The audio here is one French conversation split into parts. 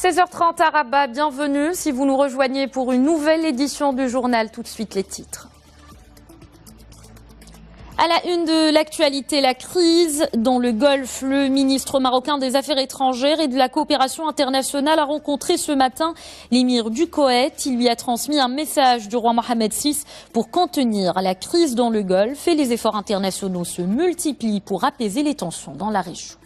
16h30 à Rabat, bienvenue si vous nous rejoignez pour une nouvelle édition du journal. Tout de suite les titres. À la une de l'actualité, la crise dans le Golfe. Le ministre marocain des Affaires étrangères et de la coopération internationale a rencontré ce matin l'émir du Koweït. Il lui a transmis un message du roi Mohammed VI pour contenir la crise dans le Golfe et les efforts internationaux se multiplient pour apaiser les tensions dans la région.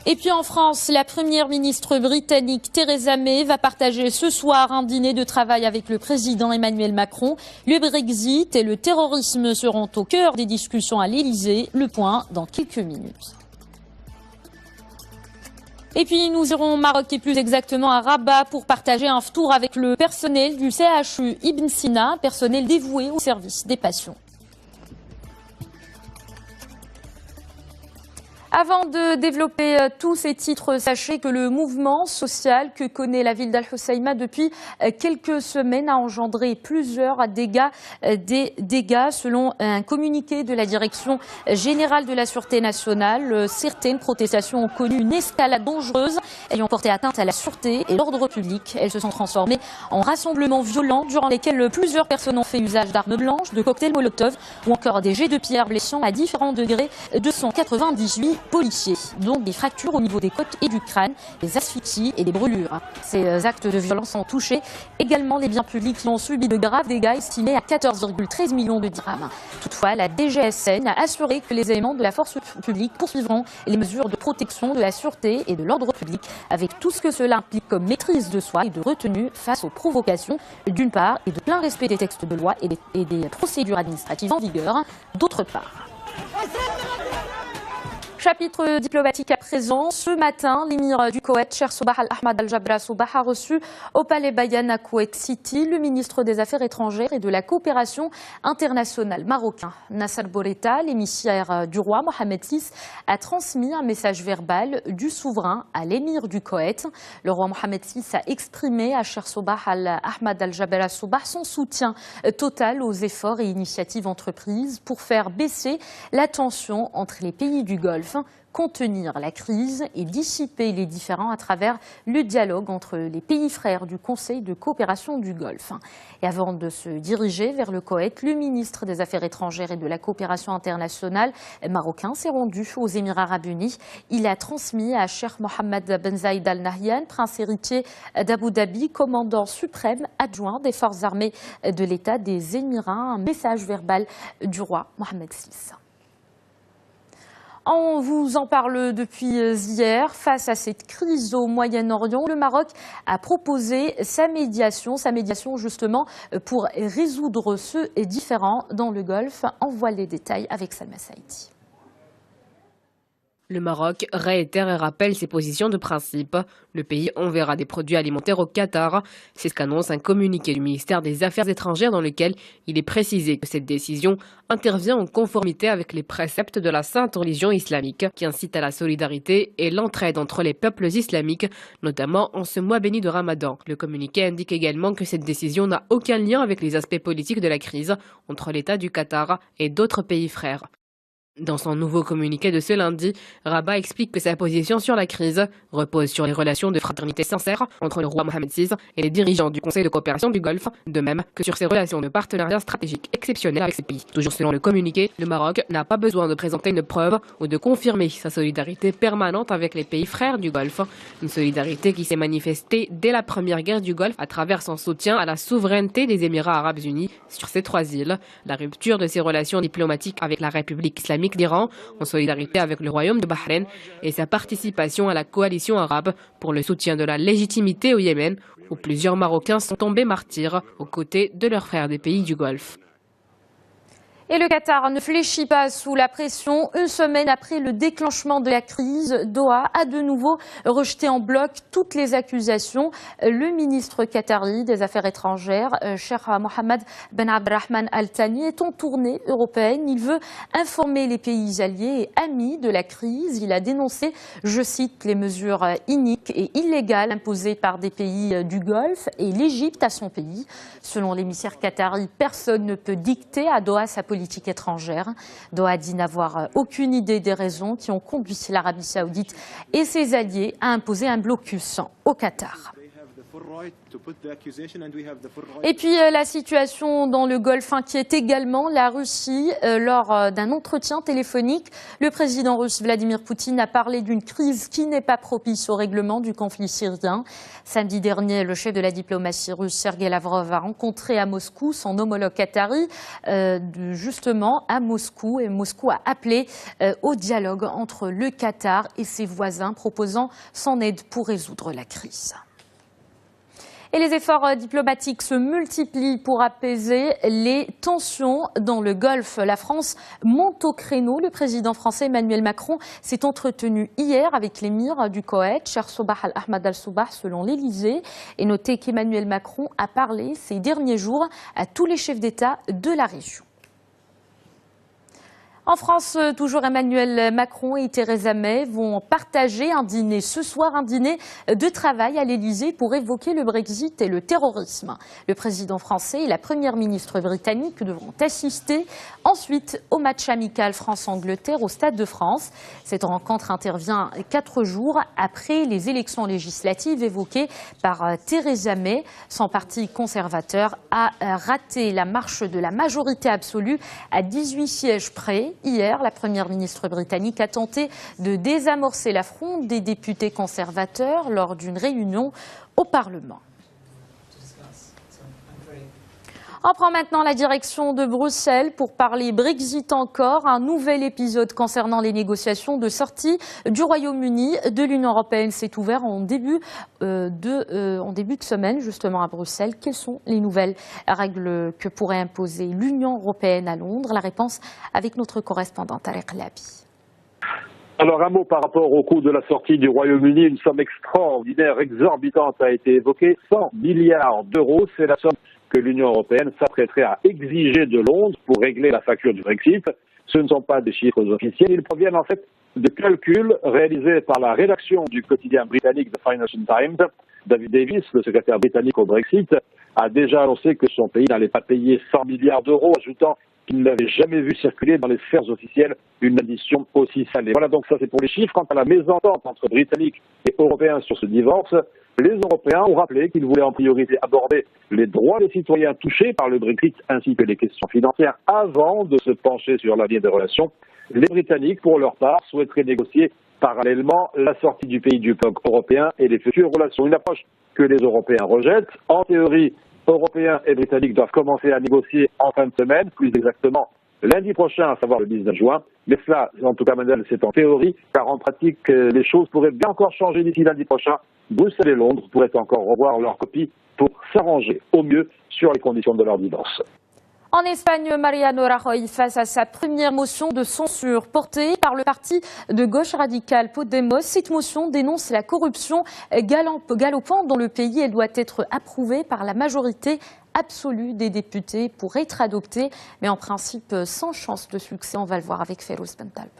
Et puis en France, la première ministre britannique Theresa May va partager ce soir un dîner de travail avec le président Emmanuel Macron. Le Brexit et le terrorisme seront au cœur des discussions à l'Elysée. Le point dans quelques minutes. Et puis nous irons au Maroc et plus exactement à Rabat pour partager un tour avec le personnel du CHU Ibn Sina, personnel dévoué au service des patients. Avant de développer tous ces titres, sachez que le mouvement social que connaît la ville d'Al-Hoceïma depuis quelques semaines a engendré plusieurs dégâts. Des dégâts selon un communiqué de la Direction générale de la Sûreté nationale. Certaines protestations ont connu une escalade dangereuse ayant porté atteinte à la sûreté et l'ordre public. Elles se sont transformées en rassemblements violents durant lesquels plusieurs personnes ont fait usage d'armes blanches, de cocktails Molotov ou encore des jets de pierre blessant à différents degrés 298 policiers, donc des fractures au niveau des côtes et du crâne, des asphyxies et des brûlures. Ces actes de violence ont touché également les biens publics qui ont subi de graves dégâts estimés à 14,13 millions de dirhams. Toutefois, la DGSN a assuré que les éléments de la force publique poursuivront les mesures de protection de la sûreté et de l'ordre public avec tout ce que cela implique comme maîtrise de soi et de retenue face aux provocations d'une part et de plein respect des textes de loi et des procédures administratives en vigueur d'autre part. Chapitre diplomatique à présent. Ce matin, l'émir du Koweït, Cheikh Sabah Al-Ahmad Al-Jabra Sabah, a reçu au Palais Bayan à Kuwait City le ministre des Affaires étrangères et de la coopération internationale marocain. Nasser Bourita, l'émissaire du roi Mohammed VI, a transmis un message verbal du souverain à l'émir du Koweït. Le roi Mohammed VI a exprimé à Cheikh Sabah Al-Ahmad Al-Jabra Sabah son soutien total aux efforts et initiatives entreprises pour faire baisser la tension entre les pays du Golfe, contenir la crise et dissiper les différends à travers le dialogue entre les pays frères du Conseil de coopération du Golfe. Et avant de se diriger vers le Koweït, le ministre des Affaires étrangères et de la coopération internationale marocain s'est rendu aux Émirats arabes unis. Il a transmis à Cheikh Mohammed Ben Zayed Al Nahyan, prince héritier d'Abu Dhabi, commandant suprême adjoint des forces armées de l'État des Émirats, un message verbal du roi Mohammed VI. On vous en parle depuis hier. Face à cette crise au Moyen-Orient, le Maroc a proposé sa médiation justement pour résoudre ce différend dans le Golfe. On voit les détails avec Salma Saïdi. Le Maroc réitère et rappelle ses positions de principe. Le pays enverra des produits alimentaires au Qatar. C'est ce qu'annonce un communiqué du ministère des Affaires étrangères dans lequel il est précisé que cette décision intervient en conformité avec les préceptes de la sainte religion islamique qui incite à la solidarité et l'entraide entre les peuples islamiques, notamment en ce mois béni de Ramadan. Le communiqué indique également que cette décision n'a aucun lien avec les aspects politiques de la crise entre l'État du Qatar et d'autres pays frères. Dans son nouveau communiqué de ce lundi, Rabat explique que sa position sur la crise repose sur les relations de fraternité sincère entre le roi Mohammed VI et les dirigeants du Conseil de coopération du Golfe, de même que sur ses relations de partenariat stratégique exceptionnel avec ces pays. Toujours selon le communiqué, le Maroc n'a pas besoin de présenter une preuve ou de confirmer sa solidarité permanente avec les pays frères du Golfe, une solidarité qui s'est manifestée dès la première guerre du Golfe à travers son soutien à la souveraineté des Émirats arabes unis sur ces trois îles, la rupture de ses relations diplomatiques avec la République islamique d'Iran en solidarité avec le royaume de Bahreïn et sa participation à la coalition arabe pour le soutien de la légitimité au Yémen où plusieurs Marocains sont tombés martyrs aux côtés de leurs frères des pays du Golfe. Et le Qatar ne fléchit pas sous la pression. Une semaine après le déclenchement de la crise, Doha a de nouveau rejeté en bloc toutes les accusations. Le ministre qatari des Affaires étrangères, Cheikh Mohammed Ben Abdrahman Al Thani, est en tournée européenne. Il veut informer les pays alliés et amis de la crise. Il a dénoncé, je cite, les mesures iniques et illégales imposées par des pays du Golfe et l'Égypte à son pays. Selon l'émissaire qatari, personne ne peut dicter à Doha sa politique politique étrangère. Doha dit n'avoir aucune idée des raisons qui ont conduit l'Arabie saoudite et ses alliés à imposer un blocus au Qatar. Et puis la situation dans le Golfe inquiète également la Russie. Lors d'un entretien téléphonique, le président russe Vladimir Poutine a parlé d'une crise qui n'est pas propice au règlement du conflit syrien. Samedi dernier, le chef de la diplomatie russe Sergei Lavrov a rencontré à Moscou son homologue qatari, justement à Moscou. Et Moscou a appelé au dialogue entre le Qatar et ses voisins, proposant son aide pour résoudre la crise. Et les efforts diplomatiques se multiplient pour apaiser les tensions dans le Golfe. La France monte au créneau. Le président français Emmanuel Macron s'est entretenu hier avec l'émir du Koweït, Cheikh Sabah Al-Ahmad Al-Sabah, selon l'Élysée. Et notez qu'Emmanuel Macron a parlé ces derniers jours à tous les chefs d'État de la région. En France, toujours Emmanuel Macron et Theresa May vont partager un dîner ce soir, un dîner de travail à l'Élysée pour évoquer le Brexit et le terrorisme. Le président français et la première ministre britannique devront assister ensuite au match amical France-Angleterre au Stade de France. Cette rencontre intervient 4 jours après les élections législatives évoquées par Theresa May. Son parti conservateur a raté la marche de la majorité absolue à 18 sièges près. Hier, la première ministre britannique a tenté de désamorcer la fronde des députés conservateurs lors d'une réunion au Parlement. On prend maintenant la direction de Bruxelles pour parler Brexit encore. Un nouvel épisode concernant les négociations de sortie du Royaume-Uni de l'Union européenne s'est ouvert en début de semaine, justement à Bruxelles. Quelles sont les nouvelles règles que pourrait imposer l'Union européenne à Londres? La réponse avec notre correspondant Tariq Labi. Alors un mot par rapport au coût de la sortie du Royaume-Uni. Une somme extraordinaire, exorbitante a été évoquée. 100 milliards d'euros, c'est la somme que l'Union européenne s'apprêterait à exiger de Londres pour régler la facture du Brexit. Ce ne sont pas des chiffres officiels, ils proviennent en fait de calculs réalisés par la rédaction du quotidien britannique The Financial Times. David Davis, le secrétaire britannique au Brexit, a déjà annoncé que son pays n'allait pas payer 100 milliards d'euros, ajoutant qu'il n'avait jamais vu circuler dans les sphères officielles une addition aussi salée. Voilà, donc ça c'est pour les chiffres. Quant à la mésentente entre Britanniques et Européens sur ce divorce, les Européens ont rappelé qu'ils voulaient en priorité aborder les droits des citoyens touchés par le Brexit ainsi que les questions financières avant de se pencher sur l'avenir des relations. Les Britanniques, pour leur part, souhaiteraient négocier parallèlement la sortie du pays du bloc européen et les futures relations. Une approche que les Européens rejettent. En théorie, Européens et Britanniques doivent commencer à négocier en fin de semaine, plus exactement lundi prochain, à savoir le 19 juin. Mais cela, en tout cas, Mandel, c'est en théorie, car en pratique, les choses pourraient bien encore changer d'ici lundi prochain. Bruxelles et Londres pourraient encore revoir leur copie pour s'arranger au mieux sur les conditions de leur divorce. En Espagne, Mariano Rajoy face à sa première motion de censure portée par le parti de gauche radicale Podemos. Cette motion dénonce la corruption galopante dans le pays. Elle doit être approuvée par la majorité absolue des députés pour être adoptée, mais en principe sans chance de succès. On va le voir avec Ferouz Bentalb.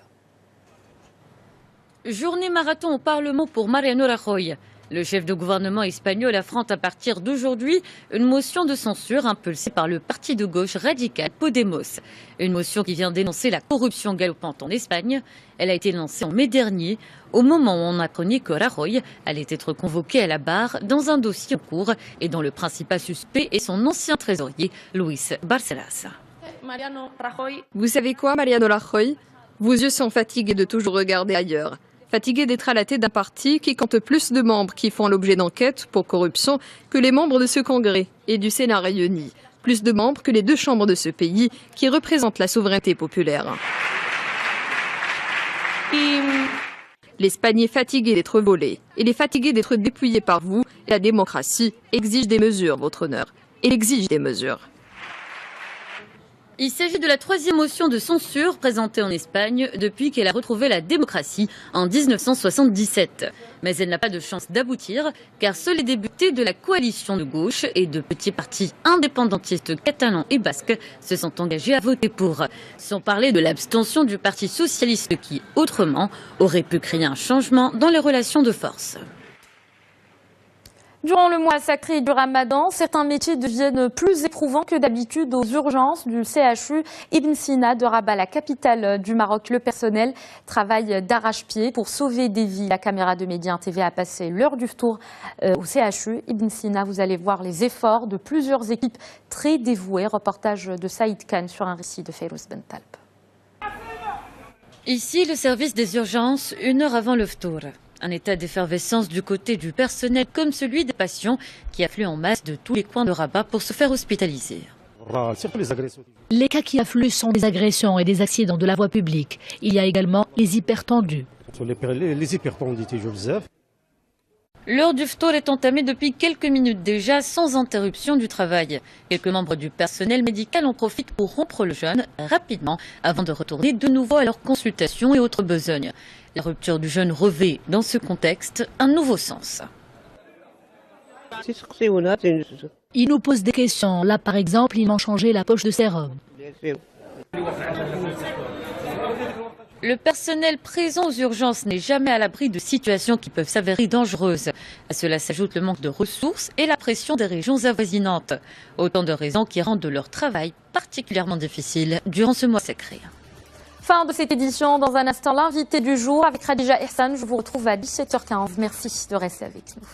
Journée marathon au Parlement pour Mariano Rajoy. Le chef de gouvernement espagnol affronte à partir d'aujourd'hui une motion de censure impulsée par le parti de gauche radical Podemos. Une motion qui vient dénoncer la corruption galopante en Espagne. Elle a été lancée en mai dernier, au moment où on apprenait que Rajoy allait être convoqué à la barre dans un dossier en cours et dont le principal suspect est son ancien trésorier, Luis Barcelas. Vous savez quoi, Mariano Rajoy? Vos yeux sont fatigués de toujours regarder ailleurs. Fatigué d'être à la tête d'un parti qui compte plus de membres qui font l'objet d'enquêtes pour corruption que les membres de ce congrès et du Sénat réunis. Plus de membres que les 2 chambres de ce pays qui représentent la souveraineté populaire. L'Espagne est fatiguée d'être volée. Elle est fatiguée d'être dépouillée par vous. Et la démocratie exige des mesures, votre honneur. Elle exige des mesures. Il s'agit de la 3e motion de censure présentée en Espagne depuis qu'elle a retrouvé la démocratie en 1977. Mais elle n'a pas de chance d'aboutir car seuls les députés de la coalition de gauche et de petits partis indépendantistes catalans et basques se sont engagés à voter pour. Sans parler de l'abstention du Parti socialiste qui, autrement, aurait pu créer un changement dans les relations de force. Durant le mois sacré du Ramadan, certains métiers deviennent plus éprouvants que d'habitude aux urgences du CHU Ibn Sina de Rabat, la capitale du Maroc. Le personnel travaille d'arrache-pied pour sauver des vies. La caméra de Média TV a passé l'heure du tour au CHU Ibn Sina. Vous allez voir les efforts de plusieurs équipes très dévouées. Reportage de Saïd Khan sur un récit de Fayrouz Bentalb. Ici, le service des urgences, 1 heure avant le ftour. Un état d'effervescence du côté du personnel comme celui des patients qui affluent en masse de tous les coins de Rabat pour se faire hospitaliser. Les cas qui affluent sont des agressions et des accidents de la voie publique. Il y a également les hypertendus. L'heure du ftour est entamée depuis quelques minutes déjà, sans interruption du travail. Quelques membres du personnel médical en profitent pour rompre le jeûne rapidement avant de retourner de nouveau à leurs consultations et autres besognes. La rupture du jeûne revêt, dans ce contexte, un nouveau sens. Ils nous posent des questions. Là, par exemple, ils m'ont changé la poche de sérum. Le personnel présent aux urgences n'est jamais à l'abri de situations qui peuvent s'avérer dangereuses. À cela s'ajoute le manque de ressources et la pression des régions avoisinantes. Autant de raisons qui rendent leur travail particulièrement difficile durant ce mois sacré. Fin de cette édition. Dans un instant, l'invité du jour avec Khadija Ihsan. Je vous retrouve à 17h15. Merci de rester avec nous.